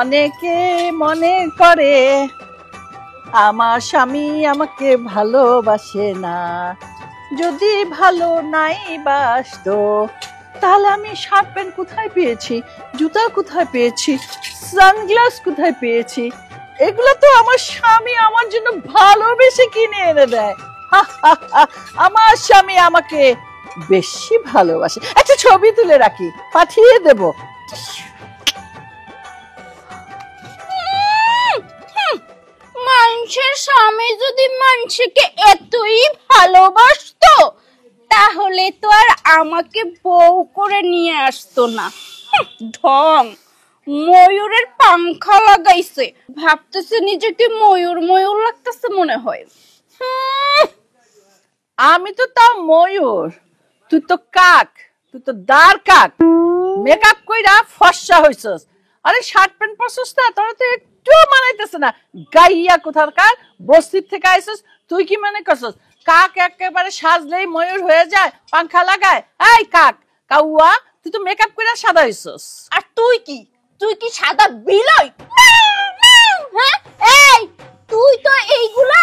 অনেকে মনে করে আমার স্বামী আমাকে ভালোবাসে না। যদি ভালো নাই বাসতো তাহলে আমি শার্ট প্যান্ট কোথায় পেয়েছি, জুতা কোথায় পেয়েছি, সানগ্লাস কোথায় পেয়েছি? এগুলো তো আমার স্বামী আমার জন্য ভালোবেসে কিনে এনে দেয়। আমার স্বামী আমাকে বেশি ভালোবাসে। একটা ছবি তুলে রাখি, পাঠিয়ে দেব। মানুষের স্বামী যদি মানুষকে এতই ভালোবাসতো তাহলে তো আর আমাকে বউ করে নিয়ে আসতো না। ঢং, ময়ূরের পাংখা লাগাইছে, ভাবতেছে নিজেকে ময়ূর ময়ূর লাগতেছে মনে হয়। আমি তো তাও ময়ূর, তুই তো কাক, তুই তো দাঁড় কাক। মেকআপ কইরা ফর্সা হইছস। আরে শার্ট প্যান্ট পরছস না, তোরা তো একটু মানাইতেছে না। গাইয়া কোথাকার বস্তির থেকে আইছস, তুই কি মনে করছস কাক একেবারে সাজলেই ময়ূর হয়ে যায়, পাংখা লাগায়? এই কাক কাউয়া, তুই তো মেকআপ কইরা সাদা হইছস। আর তুই কি সাদা বিলাই? হ্যাঁ, এই তুই তো এইগুলা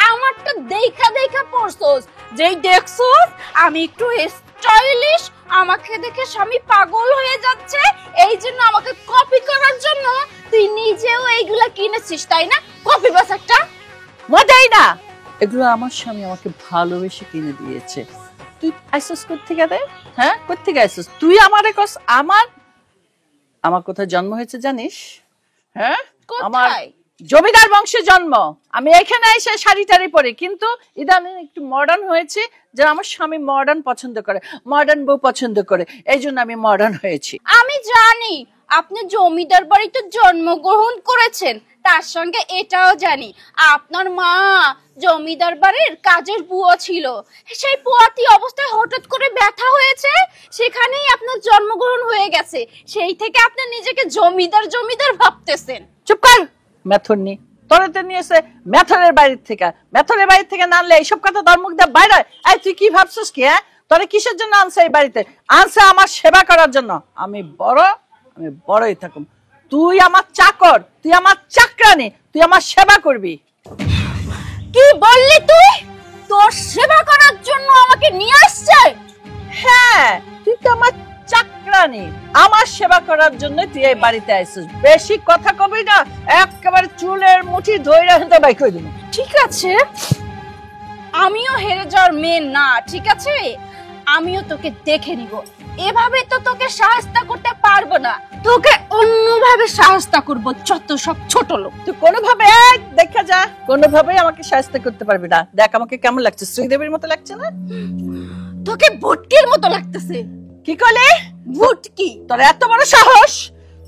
আমারটা দেখা দেখা পড়ছস। যেই দেখছস আমি একটু স্টাইলিশ, আমাকে দেখে স্বামী পাগল হয়ে যাচ্ছে, এই জন্য আমাকে কপি করার জন্য তুই নিজেও এইগুলা কিনেছিস, তাই না? কপি বাস একটা মজাই না। এগুলো আমার স্বামী আমাকে ভালোবেসে কিনে দিয়েছে। তুই আইসস কোত্থেকে রে? হ্যাঁ, কোত্থেকে আইসস তুই? আমারে কস আমার কোথায় জন্ম হয়েছে জানিস? হ্যাঁ, আমার জমিদার বংশে জন্ম। আমি এখানে এসে শাড়ি টাড়ি পরে, কিন্তু ইদানিং একটু মডার্ন হয়েছে, যে আমার স্বামী মডার্ন পছন্দ করে, মডার্ন বউ পছন্দ করে, এই জন্য আমি মডার্ন হয়েছি। আমি জানি আপনি জমিদার বাড়িতে জন্মগ্রহণ করেছেন, তার সঙ্গে এটাও জানি আপনার মা জমিদার বাড়ির কাজের বুয়া ছিল। সেই বুয়াটি অবস্থায় হঠাৎ করে ব্যথা হয়েছে, সেখানেই আপনার জন্মগ্রহণ হয়ে গেছে। সেই থেকে আপনি নিজেকে জমিদার জমিদার ভাবতেছেন। চুপ কর, মেথর নি তোরাতে নিয়েছে মেথরের বাড়ির থেকে। মেথরের বাড়ির থেকে না আনলে এইসব কথা তোর মুখ দিয়ে বাইরে হয়? এই তুই কি ভাবছিস কি? হ্যাঁ, তোরা কিসের জন্য আনছে এই বাড়িতে? আনছে আমার সেবা করার জন্য। আমি বড়ই থাকুম। তুই আমার চাকর, তুই আমার চাকরানি, তুই আমার সেবা করবি। কি বললি তুই? তোর সেবা করার জন্য আমাকে নিয়ে আসছে? হ্যাঁ, তুই তো আমার চাকরানি, আমার সেবা করার জন্য তুই এই বাড়িতে আইছিস। বেশি কথা কবি না, একেবারে চুলের মুঠি ধইরা হেঁটে বাইক করে দিবি। ঠিক আছে, আমিও হেরে যাওয়ার মেয়ে না, ঠিক আছে? আমিও তোকে দেখে নিব। এভাবে তো তোকে সাহায্য করতে পারবো না, তোকে অন্যভাবে সাহায্য করব। যত সব ছোট লোক, তুই কোনোভাবে দেখা যা, কোনোভাবেই আমাকে সাহায্য করতে পারবি না। দেখ আমাকে কেমন লাগছে, শ্রীদেবীর মতো লাগছে না? তোকে ভুটকির মতো লাগতেছে। কি করলে? ভুটকি? তোর এত বড় সাহস!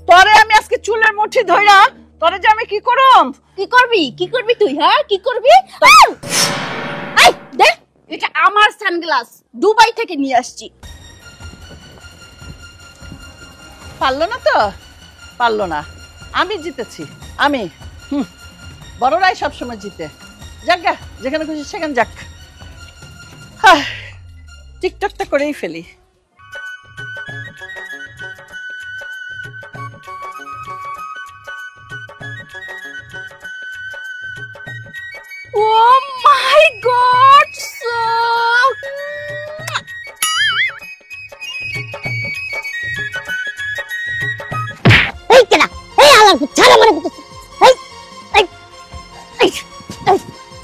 তোরে আমি আজকে চুলের মুঠি ধইরা তোরে যে আমি কি করব? কি করবি তুই? হ্যাঁ, কি করবি? এই দেখ, এটা আমার সানগ্লাস, দুবাই থেকে নিয়ে আসছি। পারলো না, আমি জিতেছি। আমি বড়রাই সবসময় জিতে। যাক গা, যেখানে খুশি সেখানে যাক। টিকটকটা করেই ফেলি। Oh my God, so এই কেনা, এই আলার ছাড়া মানে কত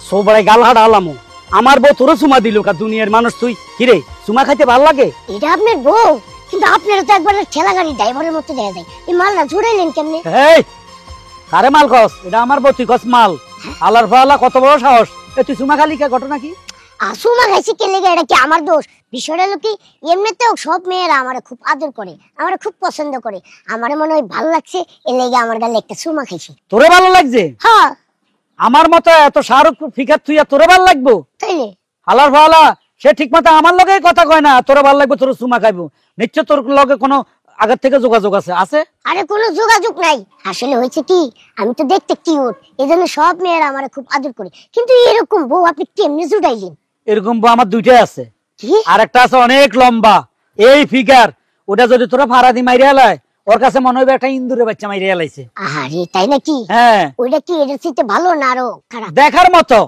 সো বড় গালহাড় আলামু। আমার বউ তোর সুমা দিল কা? দুনিয়ার মানুষ তুই কি রে, সুমা খাইতে ভাল লাগে? এটা আপনার বউ, কিন্তু আপনার তো একবার ঠেলা গাড়ি ড্রাইভারের মতো দেখা যায়। এই মালটা জুড়াইলেন কেমনে? এই কারে মাল কস? এটা আমার বউ, তুই কস মাল? আলার ফালা কত বড় সাহস! তুই সুমা খালি কে? ঘটনা কি? আসুমা খাইছি কে লেগে? এটা কি আমার দোষ? বিষয়টা হলো কি, এমনিতেও সব মেয়েরা আমারে খুব আদর করে, আমারে খুব পছন্দ করে। আমারে মনে হয় ভালো লাগছে, এ লেগে আমার গালে একটা সুমা খাইছি। তোরে ভালো লাগছে? হ্যাঁ। আমার মতো এত শাহরুখ ফিকার তুই তোরে ভালো লাগবো? তাইলে আলার ফালা সে ঠিক মতো আমার লগে কথা কয় না, তোরে ভালো লাগবে, তোর সুমা খাইবো। নিশ্চয় তোর লগে কোনো আগের থেকে যোগাযোগ আছে? আরে কোনো যোগাযোগ নাই। আসলে হয়েছে কি, আমি তো দেখতে কিউট, এজন্য সব মেয়েরা আমারে খুব আদর করে। কিন্তু এরকম বউ আপনি কেমনে জুড়াইলেন? এরকম বউ আমার দুইটাই আছে। আর একটা আছে অনেক লম্বা, এই ফিগার। ওটা যদি তোরা ফাড়া দি মাইরে এলায়, ওর কাছে মনে হবে একটা ইন্দুরে বাচ্চা মাইরে এলাইছে। আরে তাই নাকি? হ্যাঁ। ওইটা কি এর চেয়ে ভালো না আরো খারাপ? দেখার মতো,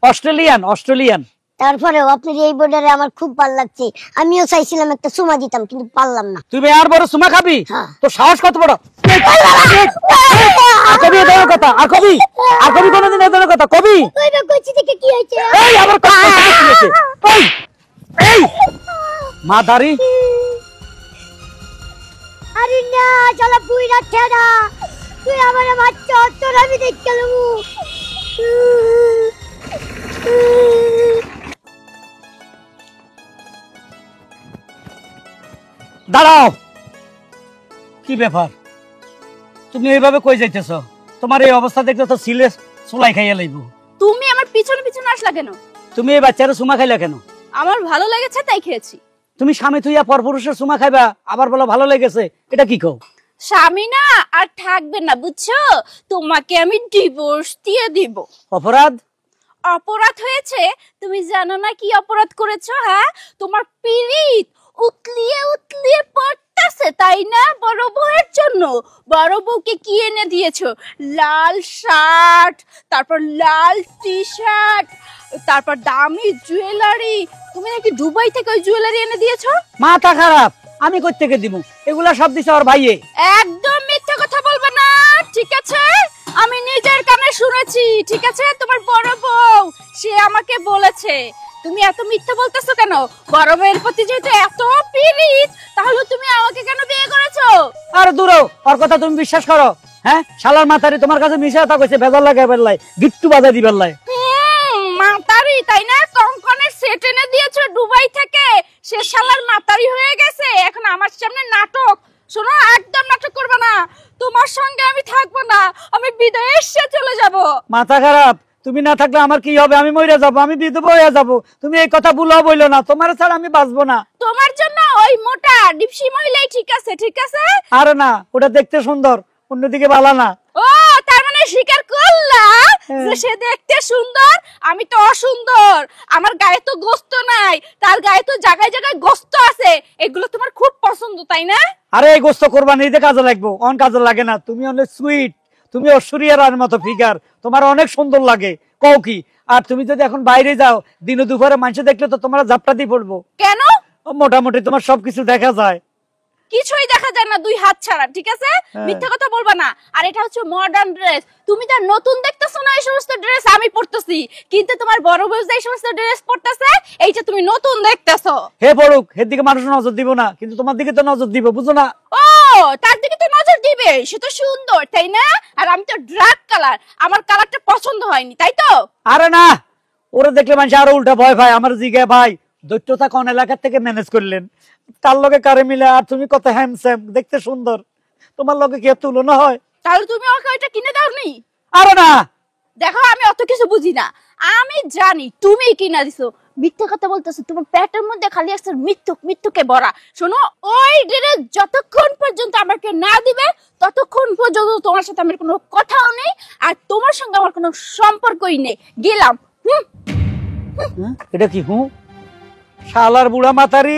অস্ট্রেলিয়ান। তারপরেও আপনার এই বর্ডারে আমার খুব ভালো লাগছে। আমিও চাইছিলাম একটা চুমা দিতাম, কিন্তু পারলাম না। তুই আর বড় সুমা খাবি? হ্যাঁ। তোর সাহস কত বড়? আর কবি এ ধরনের কথা, আর কবি কোনোদিন এ ধরনের কথা কবি? ওইটা কইছি থেকে কি হয়েছে? এই আবার কথা বলছিস? এই মাদারি। আরে না, চলা বুইরা ঠেড়া, তুই আমারে মারছ, তোর আমি দেখে লমু। দাঁড়াও, কি ব্যাপার? তুমি এইভাবে কই যাইতেছ? তোমার এই অবস্থা দেখলে তো সিলে চুলাই খাইয়া লাইব। তুমি আমার পিছনে পিছনে আসলা কেন? তুমি এই বাচ্চারা সুমা খাইলা কেন? আমার ভালো লেগেছে তাই খেয়েছি। তুমি স্বামী থুইয়া পরপুরুষের সুমা খাইবা, আবার বলো ভালো লেগেছে, এটা কি কও? স্বামী না আর থাকবে না, বুঝছো? তোমাকে আমি ডিভোর্স দিয়ে দিব। অপরাধ? অপরাধ হয়েছে? তুমি জানো না কি অপরাধ করেছো? হ্যাঁ, তোমার পিরিত উতলিয়ে উতলিয়ে পড়তেছে, তাই না? বড় বউয়ের জন্য বড় বউকে কি এনে দিয়েছো? লাল শার্ট, তারপর লাল টি শার্ট, তারপর দামি জুয়েলারি। তুমি নাকি দুবাই থেকে ওই জুয়েলারি এনে দিয়েছো? মাথা খারাপ, আমি কই থেকে দিব? এগুলা সব দিছে ওর ভাইয়ে। একদম মিথ্যা কথা বলবে না, ঠিক আছে? আমি নিজের কানে শুনেছি, ঠিক আছে? তোমার বড় বউ সে আমাকে বলেছে। তুমি এত মিথ্যা বলতেছো কেন? বড় বউয়ের প্রতি যেহেতু এত পিরিত, তাহলে তুমি আমাকে কেন বিয়ে করেছো? আর দূরও, ওর কথা তুমি বিশ্বাস করো? হ্যাঁ, শালার মাথারি তোমার কাছে মিশা কথা কইছে, বেজার লাগে বেল্লাই, গিট্টু বাজা দিবেন লাই। মাতারি, তাই না? কঙ্কনের সেট এনে দিয়েছো দুবাই থেকে, সে শালার মাতারি হয়ে গেছে। এখন আমার সামনে নাটক। শোনো, একদম নাটক করবে না। তোমার সঙ্গে আমি থাকবো না, আমি বিদেশে চলে যাব। মাথা খারাপ, তুমি না থাকলে আমার কি হবে? আমি মরে যাবো, আমি বিধবা হয়ে যাবো। তুমি এই কথা ভুলাও বইলো না, তোমার ছাড়া আমি বাঁচবো না। তোমার জন্য ওই মোটা ডিপসি মহিলাই ঠিক আছে, ঠিক আছে? আরে না, ওটা দেখতে সুন্দর, অন্যদিকে ভালো না। ও, তার মানে স্বীকার করলা যে সে দেখতে সুন্দর, আমি তো অসুন্দর। আমার গায়ে তো গোস্ত নাই, তার গায়ে তো জায়গায় জায়গায় গোস্ত আছে। এগুলো তোমার খুব পছন্দ, তাই না? আরে এই গোস্ত কোরবানিতে কাজে লাগবো, অন কাজে লাগে না। তুমি অনেক সুইট, তুমি ঐশ্বরিয়া রায়ের মতো ফিগার, তোমার অনেক সুন্দর লাগে, কও কি? আর তুমি যদি এখন বাইরে যাও, দিন দুপুরে মানুষ দেখলে তো তোমার জাপটা দিয়ে পড়বো। কেন? মোটামুটি তোমার সবকিছু দেখা যায়। কিছুই দেখা যায় না দুই হাত ছাড়া, ঠিক আছে? মিথ্যা কথা বলবা না। আর এটা হচ্ছে মডার্ন ড্রেস, তুমি যা নতুন দেখতেছো না এই সমস্ত ড্রেস আমি পরতেছি, কিন্তু তোমার বড় বউ যে এই সমস্ত ড্রেস পরতেছে এইটা তুমি নতুন দেখতেছো। হে পড়ুক, এর দিকে মানুষ নজর দিব না, কিন্তু তোমার দিকে তো নজর দিব, বুঝো না? ও, তার দিকে তো নজর দিবে, সে তো সুন্দর, তাই না? আর আমি তো ড্রাগ কালার, আমার কালারটা পছন্দ হয়নি, তাই তো? আরে না, ওরা দেখলে মানুষ আরো উল্টা ভয় ভাই। আমার জিজ্ঞাসা ভাই, দৈত্যতা কোন এলাকা থেকে ম্যানেজ করলেন? তার লগে কারে মিলে, আর তুমি কত হ্যান্ডসাম, দেখতে সুন্দর, তোমার লগে কি তুলনা হয়? তাহলে তুমি ওকে ওইটা কিনে দাওনি? আরে না, দেখো আমি অত কিছু বুঝি না, আমি জানি তুমি কিনা দিছো। মিথ্যা কথা বলতেছো, তোমার পেটের মধ্যে খালি একটা মৃত্যুকে ভরা। শোনো, ওই ড্রেস যতক্ষণ পর্যন্ত আমাকে না দিবে ততক্ষণ পর্যন্ত তোমার সাথে আমার কোনো কথাও নেই, আর তোমার সঙ্গে আমার কোনো সম্পর্কই নেই। গেলাম। এটা কি হু? শালার বুড়া মাথারি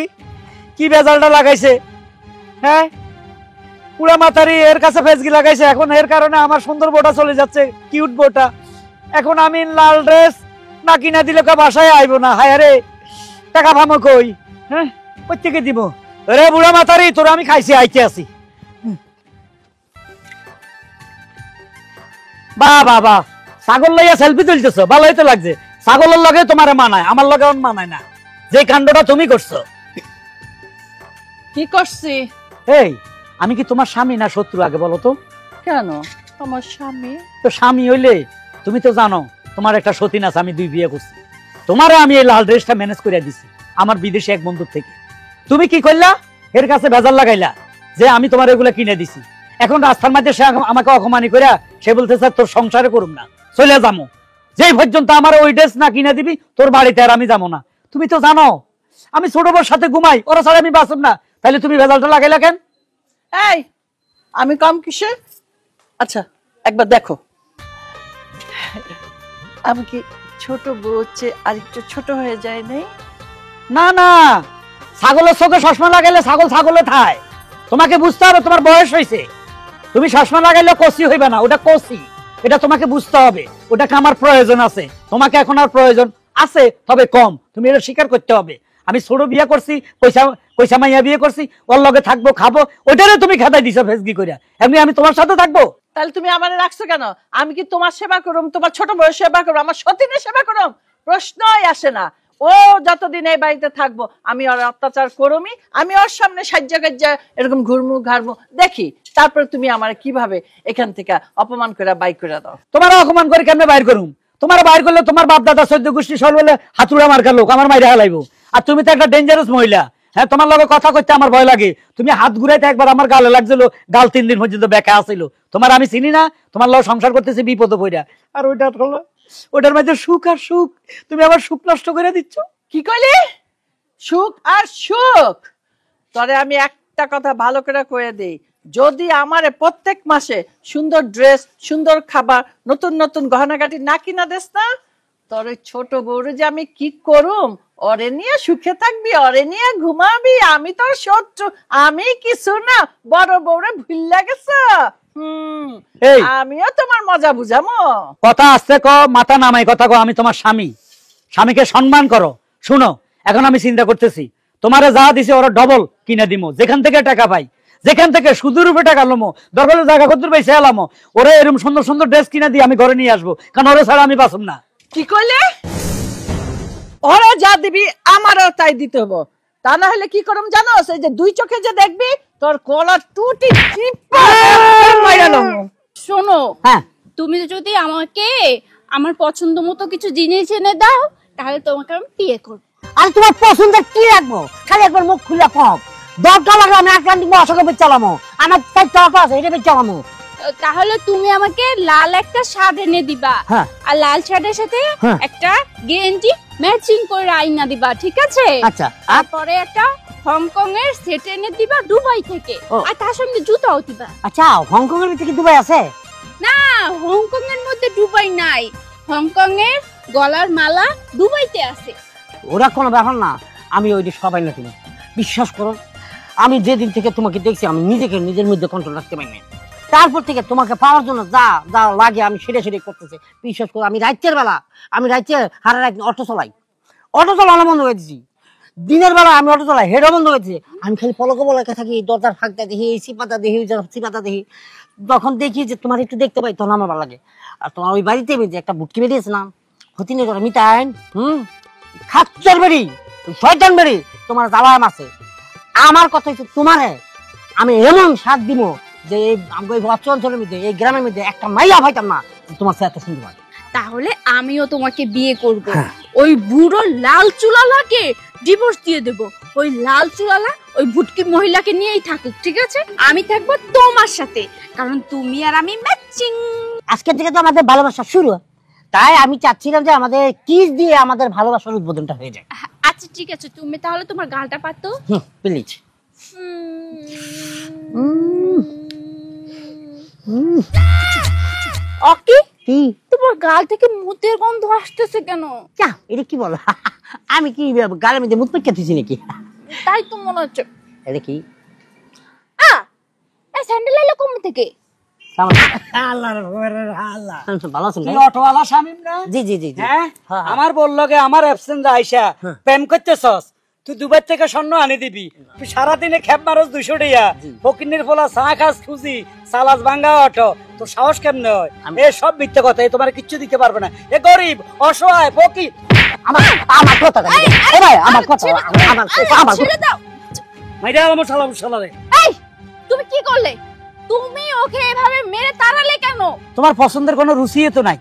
কি বেজালটা লাগাইছে? হ্যাঁ, বুড়া মাথারি এর কাছে ফেসগি লাগাইছে। এখন এর কারণে আমার সুন্দর বউটা চলে যাচ্ছে, কিউট বউটা। এখন আমি লাল ড্রেস না কিনা দিলে বাসায় আইবো না। হায় রে, টাকা ভামো কই? হ্যাঁ, প্রত্যেকে দিব। আরে বুড়া মাথারি, তোরা আমি খাইছি, আইতে আসি। বাহ বাহ বাহ, ছাগল লইয়া সেলফি তুলতেছো, ভালোই তো লাগছে। ছাগলের লগে তোমার মানায়, আমার লগে মানায় না। যে কাণ্ডটা তুমি করছো। কি করছি? এই, আমি কি তোমার স্বামী না শত্রু আগে বলো তো? কেন? আমার স্বামী। তো স্বামী হইলে তুমি তো জানো তোমার একটা সতীন আছে, আমি 2 বিয়ে করছি। তোমারে আমি এই লাল ড্রেসটা ম্যানেজ করে দিছি আমার বিদেশি এক বন্ধুর থেকে। তুমি কি করলা? এর কাছে ভেজাল লাগাইলা যে আমি তোমার এগুলা কিনে দিছি। এখন রাস্তার মধ্যে সে আমাকে অপমানি করে সে বলতেছে তোর সংসারে করুম না, চলে যাবো। যেই পর্যন্ত আমার ওই ড্রেস না কিনে দিবি তোর বাড়িতে আর আমি যাবো না। তুমি তো জানো আমি ছোট বোর সাথে ঘুমাই, ওরা ছাড়া আমি বাঁচব না। তাহলে তুমি ভেজালটা লাগাইলা কেন? এই, আমি কম কিসে? আচ্ছা একবার দেখো, আমি কি ছোট বউ চেয়ে আরেকটু ছোট হয়ে যায় নাই? না না, ছাগলের চোখে চশমা লাগাইলে ছাগল ছাগলে থায়। তোমাকে বুঝতে হবে তোমার বয়স হয়েছে। তুমি চশমা লাগাইলে কচি হইবে না, ওটা কচি, এটা তোমাকে বুঝতে হবে। ওটাকে আমার প্রয়োজন আছে, তোমাকে এখন আর প্রয়োজন আছে, তবে কম। তুমি এটা স্বীকার করতে হবে। আমি ছোট বিয়ে করছি, পয়সা পয়সা মাইয়া বিয়ে করছি, ওর লগে থাকবো খাবো, ওইটারে তুমি খেদাই দিছো ফেসগি করিয়া। এমনি আমি তোমার সাথে থাকবো? তাহলে তুমি আমার রাখছো কেন? আমি কি তোমার সেবা করুম, তোমার ছোট বয়স সেবা করুম, আমার সতীনের সেবা করুম? প্রশ্নই আসে না। ও যতদিন এই বাড়িতে থাকবো আমি ওর অত্যাচার করুমি, আমি ওর সামনে সাজ্জা গাজ্জা এরকম ঘুরমু ঘাড়মু দেখি, তারপরে তুমি আমার কিভাবে এখান থেকে অপমান করে বাই করে দাও। তোমার অপমান করে কেমনে বাইর করুম? তোমার বাইর করলে তোমার বাপ দাদা 14 গোষ্ঠী সল বলে হাতুড়া মার্কা লোক আমার মাইরে হালাইবো। আর তুমি তো একটা ডেঞ্জারাস মহিলা। হ্যাঁ, তোমার লগে কথা কইতে আমার ভয় লাগে। তুমি হাত ঘুরাইতে একবার আমার গালে লাগছিল, গাল 3 দিন পর্যন্ত বেঁকা আসিল। তোমার আমি চিনি না, তোমার লগে সংসার করতেছি বিপদ পড়া। আর ওইটা হলো ওটার মধ্যে সুখ আর সুখ, তুমি আমার সুখ নষ্ট করে দিচ্ছ। কি কইলি? সুখ আর সুখ? তবে আমি একটা কথা ভালো করে কয়ে দেই, যদি আমারে প্রত্যেক মাসে সুন্দর ড্রেস, সুন্দর খাবার, নতুন নতুন গহনাগাটি না কিনা দেস না, তোর ওই ছোট বউরে যে আমি কি করুম, ওরে নিয়ে সুখে থাকবি, ওরে নিয়ে ঘুমাবি, আমি তোর শত্রু, আমি কিছু না, বড় বউরে ভুল গেছ। এই, আমিও তোমার মজা বুঝামো। কথা আসতে ক, মাথা নামাই কথা ক। আমি তোমার স্বামী, স্বামীকে সম্মান করো। শুনো, এখন আমি চিন্তা করতেছি তোমারে যা দিছে ওরা ডবল কিনে দিমো, যেখান থেকে টাকা পাই, যেখান থেকে সুদের উপরে টাকা লমো, দরকার জায়গা কত পাইছে এলামো, ওরা এরকম সুন্দর সুন্দর ড্রেস কিনে দিয়ে আমি ঘরে নিয়ে আসবো, কারণ ওরা ছাড়া আমি বাঁচব না। কি কইলে? ওরা যা দিবি আমারও তাই দিতে হবো, তা না হলে কি করম জানো? এই যে দুই চোখে যে দেখবি তোর কলার টুটি টিপা মাইরা লমু। শোনো, হ্যাঁ, তুমি যদি আমাকে আমার পছন্দ মতো কিছু জিনিস এনে দাও, তাহলে তোমাকে আমি বিয়ে করবো। আর তোমার পছন্দের কি রাখবো? খালি একবার মুখ খুলে কম, দরকার লাগলে আমি আটলান্টিক মহাসাগর চালামো, আমার 4 টাকা আছে, এটা চালামো। তাহলে তুমি আমাকে লাল একটা শার্ট এনে দিবা, হ্যাঁ। আর লাল শার্টের সাথে হ্যাঁ। একটা গেঞ্জি ম্যাচিং করে আইনা দিবা, ঠিক আছে? আচ্ছা। তারপরে একটা হংকং এর সেট এনে দিবা দুবাই থেকে, ও। আর তার সঙ্গে জুতাও দিবা। আচ্ছা, হংকং এর ভিতরে কি দুবাই আছে? না, হংকং এর মধ্যে দুবাই নাই, হংকং এর গলার মালা দুবাইতে আছে। ওরা কোনো ব্যাপার না, আমি ওইটি সবাই না কিনে বিশ্বাস করো। আমি যেদিন থেকে তোমাকে দেখছি আমি নিজেকে নিজের মধ্যে কন্ট্রোল রাখতে পারিনি। তারপর থেকে তোমাকে পাওয়ার জন্য যা যা লাগে আমি সেটা করতেছি। বিশ্বাস করো, আমি রাতের বেলা হারা রাত অটো চালানো বন্ধ করে দিচ্ছি। দিনের বেলা আমি অটো চালাই, হেডও বন্ধ করেছি। আমি খালি পলকে বলাকে থাকি, দরজার ফাঁকটা দেখি, এই সিপাতা দেখি, সিপাতা দেখি। যখন দেখি যে তোমার একটু দেখতে পাই তখন আমার ভালো লাগে। আর তোমার ওই বাড়িতে যে একটা বুটকি বেরিয়েছে না, হতিনে করে মিটাইন, খাচ্চর বেরি, শয়তান বেরি, তোমার জ্বালায় মাসে। আমার কথা হচ্ছে তোমারে আমি এমন সাথ দিব যে এই অঞ্চলের মধ্যে, এই গ্রামের মধ্যে একটা মাইয়া ভাইতাম না তোমার সাথে এত সুন্দর। তাহলে আমিও তোমাকে বিয়ে করব। ওই বুড়ো লাল চুলালাকে ডিভোর্স দিয়ে দেব, ওই লাল চুলালা ওই ভুটকি মহিলাকে নিয়েই থাকুক, ঠিক আছে? আমি থাকবো তোমার সাথে, কারণ তুমি আর আমি ম্যাচিং। আজকে থেকে তো আমাদের ভালোবাসা শুরু, তাই আমি চাচ্ছিলাম যে আমাদের কিস দিয়ে আমাদের ভালোবাসার উদ্বোধনটা হয়ে যায়। আচ্ছা ঠিক আছে, তুমি তাহলে তোমার গালটা পাতো। প্লিজ। অকি, কি তোমার গাল থেকে মুতের গন্ধ আসতেছে কেন? চা, এটা কি বলো? আমি কি গালের মধ্যে মুখ পেকে দিছি নাকি? তাই তো মনে হচ্ছে। এটা কি? এই স্যান্ডেল এলো কোন থেকে? ভালো আছেন? অটোওয়ালা শামিম না? জি জি জি। হ্যাঁ, আমার বললো গে আমার অ্যাবসেন্ট আইসা প্রেম করতেছস, তুই দুবাই থেকে স্বর্ণ আনি দিবি, তুই সারাদিনে খেপ মারস 200 টাকা, ফকিনের ফলা চা খাস খুঁজি, সালাস ভাঙ্গা অটো, তোর সাহস কেমনে হয়? এ সব মিথ্যে কথা, এ তোমার কিচ্ছু দিতে পারবে না, এ গরিব অসহায় ফকির। আমার কথা আমার কথা ছেড়ে দাও। মাইরা আমার সালাম সালারে। এই, তুমি কি করলে? তুমি ওকে এভাবে মেরে তাড়ালে কেন? তোমার পছন্দের কোনো রুচি তো নাই।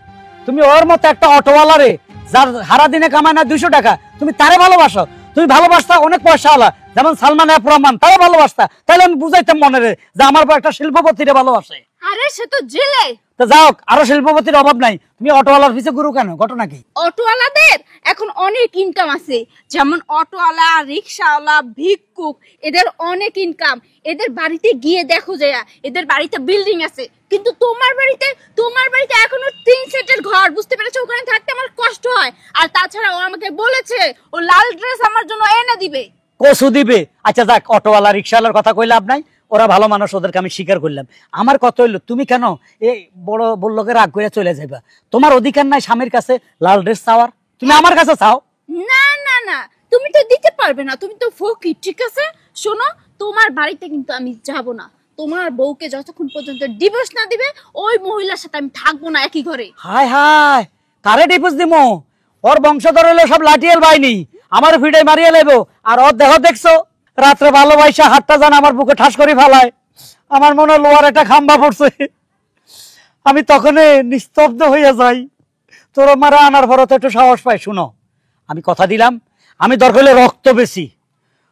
তুমি ওর মতো একটা অটোওয়ালা রে, যার সারা দিনে কামায় না 200 টাকা, তুমি তারে ভালোবাসো। তুমি ভালোবাসতা অনেক পয়সাওয়ালা, যেমন সালমান এফ রহমান, তারা ভালোবাসতা। তাহলে আমি বুঝাইতাম মনে রে যে আমার একটা শিল্পপতিরে ভালোবাসে। আরে সে তো জেলে। তো যাও, আরো শিল্পপতির অভাব নাই, তুমি অটোওয়ালার পিছে ঘুরো কেন? ঘটনা কি? অটোওয়ালাদের এখন অনেক ইনকাম আছে, যেমন অটোওয়ালা, রিক্সাওয়ালা, ভিক্ষুক, এদের অনেক ইনকাম। এদের বাড়িতে গিয়ে দেখো যে এদের বাড়িতে বিল্ডিং আছে, কিন্তু তোমার বাড়িতে এখনো 3 সেটের ঘর, বুঝতে পেরেছো? ওখানে থাকতে আমার কষ্ট হয়। আর তাছাড়া ও আমাকে বলেছে ও লাল ড্রেস আমার জন্য এনে দিবে। কসু দিবে? আচ্ছা যাক, অটোওয়ালা রিক্সাওয়ালার কথা কই লাভ নাই, ওরা ভালো মানুষ, ওদেরকে আমি স্বীকার করলাম। আমার কথা হইলো তুমি কেন এই বড় বড়লোকে রাগ করে চলে যাইবা? তোমার অধিকার নাই স্বামীর কাছে লাল ড্রেস চাওয়ার, তুমি আমার কাছে চাও। না না না, তুমি তো দিতে পারবে না, তুমি তো ফকির, ঠিক আছে? শোনো, তোমার বাড়িতে কিন্তু আমি যাব না। তোমার বউকে যতক্ষণ পর্যন্ত ডিভোর্স না দিবে ওই মহিলার সাথে আমি থাকবো না একই ঘরে। হায় হায়, কারে ডিভোর্স দিমো? ওর বংশধর হলো সব লাঠিয়াল বাইনি, আমার ভিড়ে মারিয়ে লেবো। আর ওর দেহ দেখছো, রাত্রে ভালোবাসা হাতটা জান আমার বুকে ঠাস করে ফেলায়, আমার মনে হয় লোহার একটা খাম্বা পড়ছে। আমি তখনই নিস্তব্ধ হইয়া যাই। তোর মারা আনার ভরতে একটু সাহস পাই। শুনো, আমি কথা দিলাম, আমি দরকার হলে রক্ত বেশি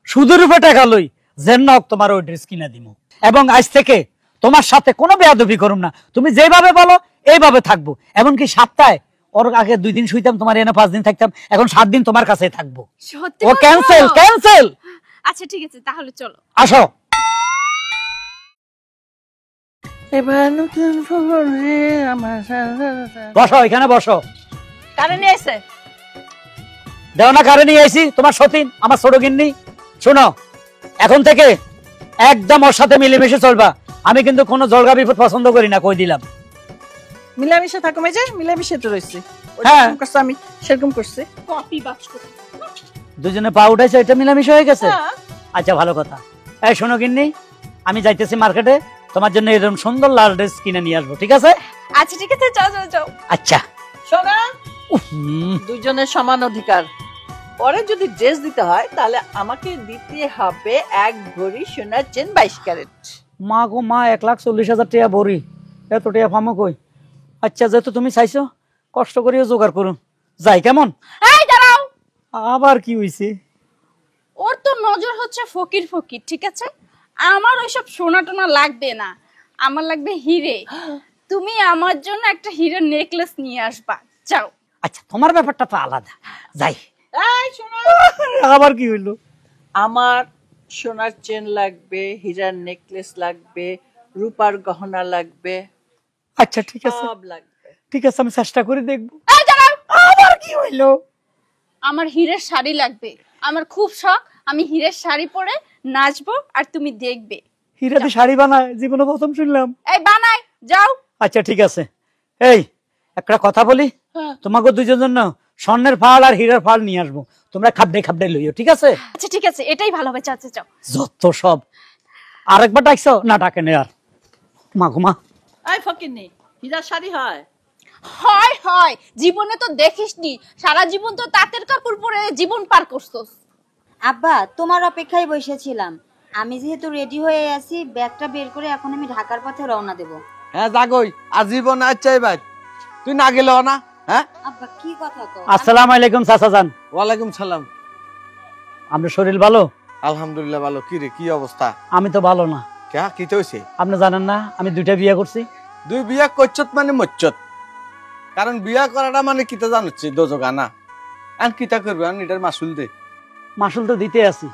সুদের রূপে টাকা লই যেন তোমার ওই ড্রেস কিনা দিব। এবং আজ থেকে তোমার সাথে কোনো বেয়াদবি করুম না, তুমি যেভাবে বলো এইভাবে থাকবো। এমনকি সপ্তাহে ওর আগে 2 দিন শুইতাম তোমার এনে 5 দিন থাকতাম, এখন 7 দিন তোমার কাছে থাকবো। সত্যি ও বলছো? Cancel cancel. আচ্ছা ঠিক আছে, তাহলে চলো। আসো। এবার নতুন ফোন রে আমার বসো, এখানে বসো। কারে নিয়ে এসে দেও না, কারে নিয়ে আইছি? তোমার সতীন, আমার ছোট গিন্নি। শোনো, এখন থেকে একদম ওর সাথে মিলেমিশে চলবা। আমি কিন্তু কোনো জলগা বিপদ পছন্দ করি না, কই দিলাম। মিলামিশে থাকো মেজে, মিলামিশে তো রয়েছে। হ্যাঁ। করছে আমি সেরকম করছি। কপি বাক্স করে। দুজনে পা উঠাইছে, এটা মিলামিশে হয়ে গেছে। হ্যাঁ। আচ্ছা, ভালো কথা। এই শোনো গিন্নি, আমি যাইতেছি মার্কেটে, তোমার জন্য এরকম সুন্দর লাল ড্রেস কিনে নিয়ে আসবো, ঠিক আছে? আচ্ছা ঠিক আছে, যাও যাও যাও। আচ্ছা। শোনা, হুম, দুজনের সমান অধিকার। পরে যদি ড্রেস দিতে হয় তাহলে আমাকে দিতে হবে 1 ভরি সোনার চেন 22 ক্যারেট। মা গো মা, 1,40,000 টাকা ভরি, এত টাকা পামো কই? আচ্ছা, যেহেতু তুমি চাইছো, কষ্ট করিও জোগাড় করুন। যাই, কেমন? এই দাঁড়াও, আবার কি হইছে? ওর তো নজর হচ্ছে ফকির ফকির, ঠিক আছে? আমার ওইসব সোনা টোনা লাগবে না, আমার লাগবে হিরে। তুমি আমার জন্য একটা হিরের নেকলেস নিয়ে আসবা, যাও। আচ্ছা, তোমার ব্যাপারটা তো আলাদা, যাই। এই শোনো, আবার কি হইলো? আমার সোনার চেন লাগবে, হীরার নেকলেস লাগবে, রূপার গহনা লাগবে, আচ্ছা ঠিক আছে, সব লাগবে। ঠিক আছে, আমি চেষ্টা করে দেখবো। এই দাঁড়াও, আবার কি হইলো? আমার হীরের শাড়ি লাগবে, আমার খুব শখ আমি হীরের শাড়ি পরে নাচবো আর তুমি দেখবে। হীরা দিয়ে শাড়ি বানায়, জীবনে প্রথম শুনলাম। এই বানাই, যাও। আচ্ছা ঠিক আছে। এই একটা কথা বলি, হ্যাঁ। তোমাকে দুজন জন্য স্বর্ণের ফাল আর হীরার ফাল নিয়ে আসবো, তোমরা খাবড়ে খাবড়ে লইও, ঠিক আছে? আচ্ছা ঠিক আছে, এটাই ভালো হবে, চাচা যাও। যত সব। আরেকবার ডাকছো না? ডাকেন আর মা ঘুমা। এই ফকিন্নি, হীরার শাড়ি হয়? হয় হয়, জীবনে তো দেখিসনি, সারা জীবন তো তাঁতের কাপড় পরে জীবন পার করছস। আব্বা, তোমার অপেক্ষায় বসেছিলাম। আমি যেহেতু রেডি হয়ে আছি, ব্যাগটা বের করে এখন আমি ঢাকার পথে রওনা দেব। হ্যাঁ জাগই, আজীবন আচ্ছাই ভাই, তুই না গেলেও না। হ্যাঁ, আব্বা কি কথা কও? আসসালামু আলাইকুম চাচা যান। ওয়ালাইকুম সালাম। আপনার শরীর ভালো? আলহামদুলিল্লাহ ভালো। কি রে, কি অবস্থা? আমি তো ভালো না। কে কি হয়েছে? আপনি জানেন না আমি 2টা বিয়ে করছি? 2 বিয়া করছত মানে মচ্ছত, কারণ বিয়া করাটা মানে কিতা জানছি দোজগা না। আর কিতা করবে, আর এটার মাসুল দে। মাসুল তো দিতে আছি,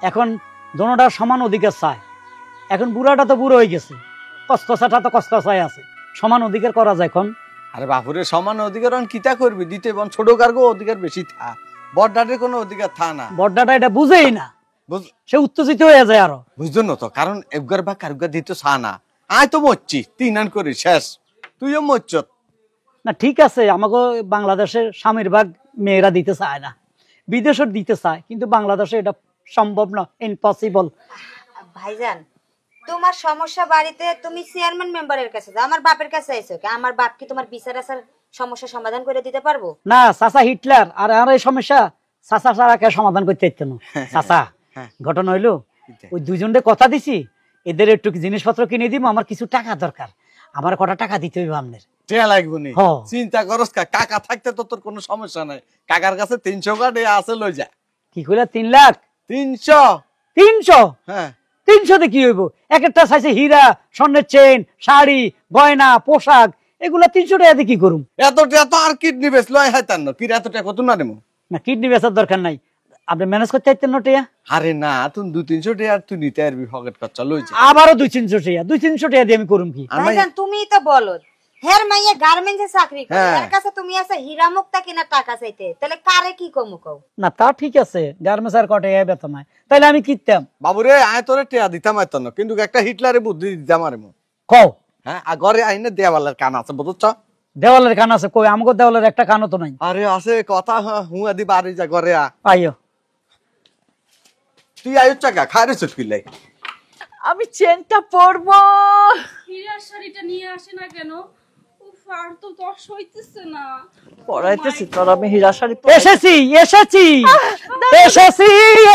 এখন দোনোটার সমান অধিকার চায়। এখন বুড়াটা তো বুড়ো হয়ে গেছে, কষ্টসাটা তো কষ্টসায় আছে, সমান অধিকার করা যায় এখন। আরে বাপুরে সমান অধিকার আর কিতা করবি, দিতে বন ছোট কার্গো অধিকার বেশি থা, বড়ডাটের কোনো অধিকার থা না। বড়দাটা এটা বুঝেই না, বুঝ- সে উত্তেজিত হয়ে যায় আরো। বুঝছো না তো, কারণ একবার বা কারুগার দিতে চা না। আয় তো মরছি, 3 আন করি শেষ, তুইও মরছত। না ঠিক আছে, আমাকে বাংলাদেশের স্বামীর ভাগ মেয়েরা দিতে চায় না, বিদেশে দিতে চায়, কিন্তু বাংলাদেশে এটা সম্ভব না, ইম্পসিবল। ভাইজান, তোমার সমস্যা বাড়িতে তুমি চেয়ারম্যান মেম্বারের কাছে যাও, আমার বাপের কাছে আইছো কে? আমার বাপ কি তোমার বিচার আসার সমস্যা সমাধান করে দিতে পারবো? না, চাচা হিটলার আর আর এই সমস্যা চাচা ছাড়া কে সমাধান করতে চাইতো না। চাচা, ঘটনা হইলো ওই 2জনকে কথা দিছি, এদের একটু জিনিসপত্র কিনে দিব, আমার কিছু টাকা দরকার, আমার কটা টাকা দিতে হইব আপনার। টিয়া লাগবো নি, হ। চিন্তা করস কা, কাকা থাকতে তো তোর কোনো সমস্যা নাই। কাকার কাছে 300 কাটে আছে, লই যা। কি কইলা? 3 লাখ? 300? 300? হ্যাঁ, 300 তে কি হইব? এক একটা চাইছে হীরা, স্বর্ণের চেন, শাড়ি, গয়না, পোশাক, এগুলা 300 টাকা কি করুম? এত টাকা তো আর কিডনি বেচ লয় হাইতান না, কি এত টাকা কত না দেবো? না, কিডনি বেচার দরকার নাই, আপনি ম্যানেজ করতে চাইতেন না টিয়া? আরে না, তুই 200-300 টাকা তুই নিতে পারবি, পকেট খরচা লই যা। আবারও 200-300 টাকা, 200-300 টাকা দিয়ে আমি করুম কি? আর ভাই, ভাইজান, তুমিই তো বলো হের মাইয়া গার্মেন্টসে চাকরি করে, হ্যাঁ। এর কাছে তুমি আছে হীরা মুক্তা কিনা টাকা চাইতে, তাহলে কারে কি কমু কও? না তা ঠিক আছে, গার্মেন্টস আর কটে বেতন হয়, তাইলে আমি কিনতাম। বাবুরে আয় তোরে টেয়া দিতাম আয় তন্ন, কিন্তু একটা হিটলারে বুদ্ধি দিতাম আরে মু। কও হ্যাঁ, আর ঘরে আইনে দেওয়ালের কান আছে বুঝছ? দেওয়ালের কান আছে কই? আমাকে দেওয়ালের একটা কানও তো নাই। আরে আছে কথা, হুয়া দি বাড়ি যা ঘরে আ। আইও তুই আয়ু চাকা খারে চটকিলাই। আমি চেনটা পরবো। হীরার শাড়িটা নিয়ে আসে না কেন? উফ, আর তো দশ হইতেছে না। পরাইতেছি তোর, আমি হীরা শাড়ি এসেছি এসেছি এসেছি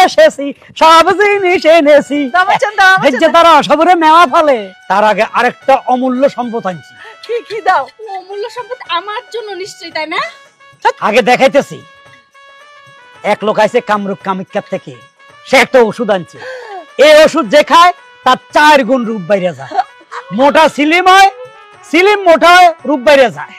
এসেছি, সব জিনিস এনেছি। দামাচান, দামাচান। এই যে তারা সবরে মেওয়া ফলে, তার আগে আরেকটা অমূল্য সম্পদ আনছি। কি কি দাও? ও অমূল্য সম্পদ আমার জন্য নিশ্চয়ই, তাই না? আগে দেখাইতেছি। এক লোক আইছে কামরূপ কামিক্ষা থেকে, সে একটা ওষুধ আনছে। এই ওষুধ যে খায় তার 4 গুণ রূপ বাইরে যায়। মোটা সিলিম হয়, সিলিম মোটা হয়, রূপ বাইরে যায়।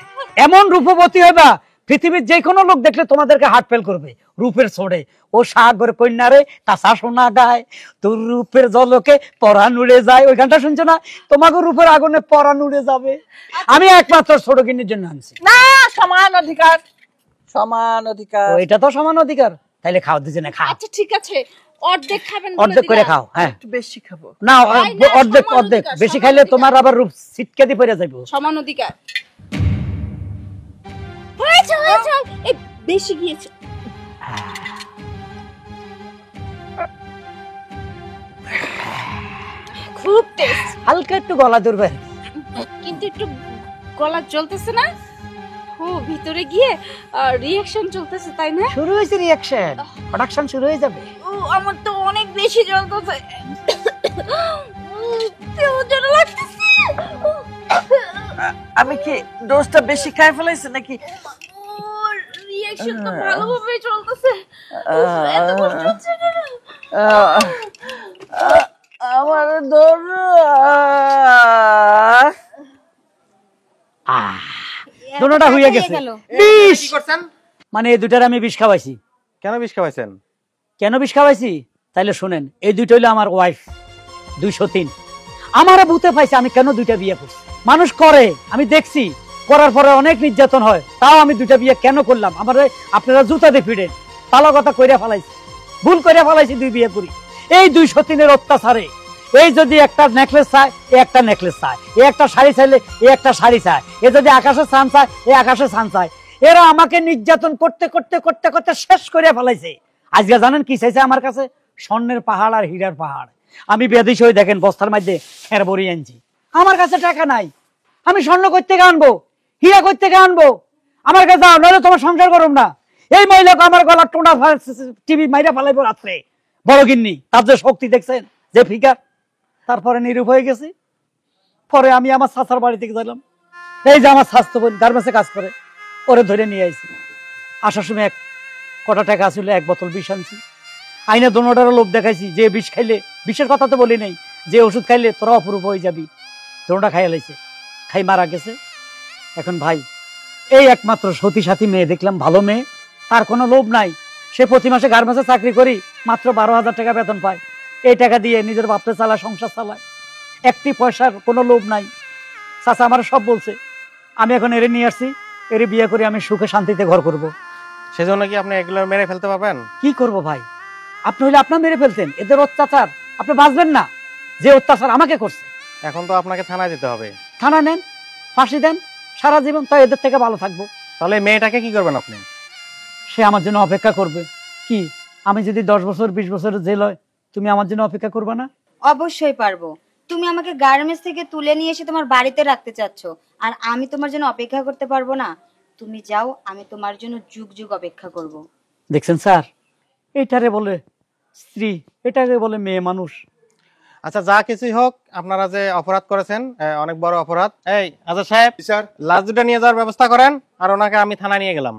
এমন রূপবতী হইবা, পৃথিবীর যে কোনো লোক দেখলে তোমাদেরকে হার্ট ফেল করবে রূপের ছোড়ে। ও সাগর কন্যারে তাসা সোনা গায়, তোর রূপের জলকে পরাণ উড়ে যায়। ওই গানটা শুনছো না? তোমাকে রূপের আগুনে পরাণ উড়ে যাবে। আমি একমাত্র ছোট কিনির জন্য আনছি। না, সমান অধিকার, সমান অধিকার। ও, এটা তো সমান অধিকার। তাইলে খাও, দুজনে খাও, আচ্ছা ঠিক আছে, অর্ধেক খাবেন বলে অর্ধেক করে দিলাম। খাও। হ্যাঁ একটু বেশি খাবো। না, তাই না, অর্ধেক সমান অর্ধেক। অধিকার, বেশি সমান খাইলে অধিকার। তোমার আবার রূপ ছিটকে দিয়ে পড়ে যাইবো। সমান অধিকার হয়েছে হয়েছে, এই বেশি গিয়েছে। খুব টেস্ট, হালকা একটু গলা দুর্বে। কিন্তু একটু গলা জ্বলতেছে না? ও ভিতরে গিয়ে রিঅ্যাকশন চলতেছে, তাই না? শুরু হয়েছে রিঅ্যাকশন, প্রোডাকশন শুরু হয়ে যাবে। ও আমার তো অনেক বেশি জ্বলতেছে, কেমন যেন লাগতেছে। আমি কি ডোজটা বেশি খাই ফেলাইছি নাকি? ওর রিঅ্যাকশন তো ভালোভাবে চলতেছে। এত কষ্ট হচ্ছে কেন? আমার দর দুটোটা হইয়া গেছে। বিষ মানে এই দুটার আমি বিষ খাওয়াইছি। কেন বিষ খাওয়াইছেন? কেন বিষ খাওয়াইছি তাইলে শুনেন। এই দুইটা হইলো আমার ওয়াইফ 203। আমারও ভূতে পাইছে আমি কেন দুইটা বিয়ে করছি। মানুষ করে, আমি দেখছি, করার পরে অনেক নির্যাতন হয়, তাও আমি দুইটা বিয়ে কেন করলাম? আমার আপনারা জুতা দিয়ে ফিরেন, পালা কথা কইরা ফেলাইছি, ভুল কইরা ফেলাইছি, 2 বিয়ে করি। এই 203-এর অত্যাচারে এই যদি একটা নেকলেস চায়, এ একটা নেকলেস চায়, এ একটা শাড়ি চাইলে এ একটা শাড়ি চায়, এ যদি আকাশে চান চায়, এ আকাশে চান চায়। এরা আমাকে নির্যাতন করতে করতে করতে করতে শেষ করে ফেলাইছে। আজকে জানেন কি চাইছে আমার কাছে? স্বর্ণের পাহাড় আর হীরার পাহাড়। আমি বেদিস হয়ে দেখেন বস্তার মধ্যে খের ভরি আনছি। আমার কাছে টাকা নাই, আমি স্বর্ণ কই থেকে আনবো, হীরা কই থেকে আনবো? আমার কাছে দাও, নইলে তোমার সংসার করুম না। এই মহিলাকে আমার গলা টোনা টিভি মাইরা ফেলাইবো রাত্রে। বড় গিন্নি, তার যে শক্তি দেখছেন, যে ফিগার। তারপরে নিরূপ হয়ে গেছি। পরে আমি আমার চাচার বাড়ি থেকে গেলাম। এই যে আমার স্বাস্থ্য বোন গার্মেন্টসে কাজ করে, ওরে ধরে নিয়ে আইছি। আসার সময় কটা টাকা ছিল, 1 বোতল বিষ আনছি। আইনে দোনোটারও লোভ দেখাইছি, যে বিষ খাইলে, বিষের কথা তো বলি নাই, যে ওষুধ খাইলে তোরা অপরূপ হয়ে যাবি। দোনোটা খাইয়া লাইছে, খাই মারা গেছে। এখন ভাই, এই একমাত্র সতী সাথী মেয়ে দেখলাম, ভালো মেয়ে, তার কোনো লোভ নাই। সে প্রতি মাসে গার্মেন্টসে চাকরি করি, মাত্র 12,000 টাকা বেতন পায়। এই টাকা দিয়ে নিজের বাপরে চালায়, সংসার চালায়, একটি পয়সার কোনো লোভ নাই। চাচা আমার সব বলছে, আমি এখন এরে নিয়ে আসছি, এরে বিয়ে করে আমি সুখে শান্তিতে ঘর করব। সেজন্য কি আপনি এগুলো মেরে ফেলতে পারবেন? কি করব ভাই? আপনি হইলে আপনার মেরে ফেলতেন। এদের অত্যাচার আপনি বাঁচবেন না, যে অত্যাচার আমাকে করছে। এখন তো আপনাকে থানায় যেতে হবে। থানা নেন, ফাঁসি দেন, সারা জীবন তাই এদের থেকে ভালো থাকবো। তাহলে মেয়েটাকে কি করবেন আপনি? সে আমার জন্য অপেক্ষা করবে। কি, আমি যদি 10 বছর 20 বছরের জেল হয়, তুমি আমার জন্য অপেক্ষা করবে না? অবশ্যই পারবো। তুমি আমাকে গার্মেন্টস থেকে তুলে নিয়ে এসে তোমার বাড়িতে রাখতে চাচ্ছ, আর আমি তোমার জন্য অপেক্ষা করতে পারবো না? তুমি যাও, আমি তোমার জন্য যুগ যুগ অপেক্ষা করব। দেখছেন স্যার, এটারে বলে স্ত্রী, এটাকে বলে মেয়ে মানুষ। আচ্ছা, যা কিছুই হোক, আপনারা যে অপরাধ করেছেন, অনেক বড় অপরাধ। এই আচ্ছা সাহেব, স্যার, লাশ দুটো নিয়ে যাওয়ার ব্যবস্থা করেন, আর ওনাকে আমি থানায় নিয়ে গেলাম।